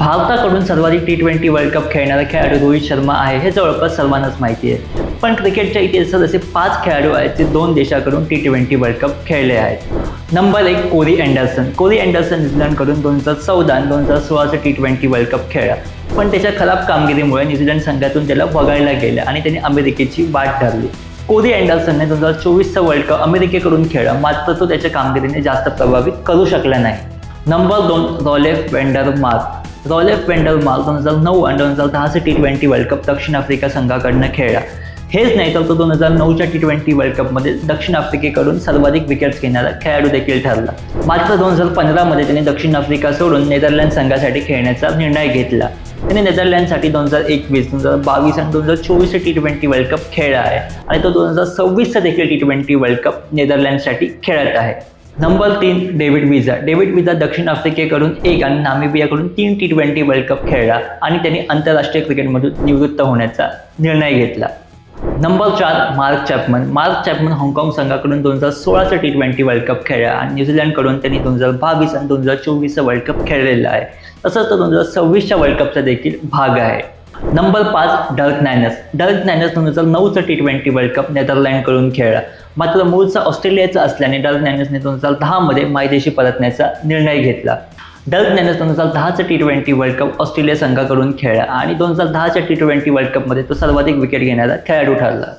भारताकडून सर्वाधिक T20 world cup खेळणारा खेळाडू रोहित शर्मा आहे हे जवळपास सर्वांनाच माहिती आहे. पण क्रिकेटच्या इतिहासात असे 5 खेळाडू आहेत जे 2 देशाकडून T20 वर्ल्ड कप खेळले आहेत. नंबर 1 कोरी अँडरसन. कोरी अँडरसन न्यूझीलंडकडून 2014 आणि 2016चा T20 वर्ल्ड कप खेळला. पण त्याच्या खराब कामगिरीमुळे न्यूझीलंड संघातून त्याला वगळला गेला आणि त्याने अमेरिकेची वाट धरली. कोरी अँडरसनने 2024चा वर्ल्ड कप अमेरिकेकडून खेळला, मात्र तो त्याच्या कामगिरीने जास्त प्रभावित करू शकला नाही. नंबर 2 रॉलेफ वेंडरमार्क. रॉलेफ वेंडरमार्क 2009 आणि 2010चे T20 वर्ल्ड कप दक्षिण आफ्रिका संघाकडनं खेळला. हेच नाही तर तो 2009च्या T20 वर्ल्ड कपमध्ये दक्षिण आफ्रिकेकडून सर्वाधिक विकेट्स घेणारा खेळाडू देखील ठरला. मात्र 2015मध्ये त्याने दक्षिण आफ्रिका सोडून नेदरलँड संघासाठी खेळण्याचा निर्णय घेतला. त्याने नेदरलँडसाठी 2021, 2022 आणि 2024चे T20 वर्ल्ड कप खेळला आहे आणि तो 2026चा देखील T20 वर्ल्ड कप नेदरलँडसाठी खेळत आहे. नंबर 3 डेव्हिड विजा. डेव्हिड विजा दक्षिण आफ्रिकेकडून 1 आणि नामिबियाकडून 3 T20 वर्ल्ड कप खेळला आणि त्यांनी आंतरराष्ट्रीय क्रिकेटमधून निवृत्त होण्याचा निर्णय घेतला. Number 4 Mark Chapman. Mark Chapman हाँगकाँग संघाकडून 2016चा T20 वर्ल्ड कप खेळला आणि न्यूझीलंडकडून त्यांनी 2022 आणि 2024चा वर्ल्ड कप खेळलेला आहे. तसंच तो 2026च्या वर्ल्ड कपचा देखील भाग आहे. Number 5 Dirk Nannes. Dirk Nannes 2009चा T20 वर्ल्ड कप नेदरलँडकडून खेळला. मात्र मूळचा ऑस्ट्रेलियाचा असल्याने डर्क नॅनसने 2010मध्ये मायदेशी परतण्याचा निर्णय घेतला. डर्क नॅनस 2010चा T20 वर्ल्ड कप ऑस्ट्रेलिया संघाकडून खेळला आणि 2010च्या T20 वर्ल्ड कपमध्ये तो सर्वाधिक विकेट घेणारा खेळाडू ठरला.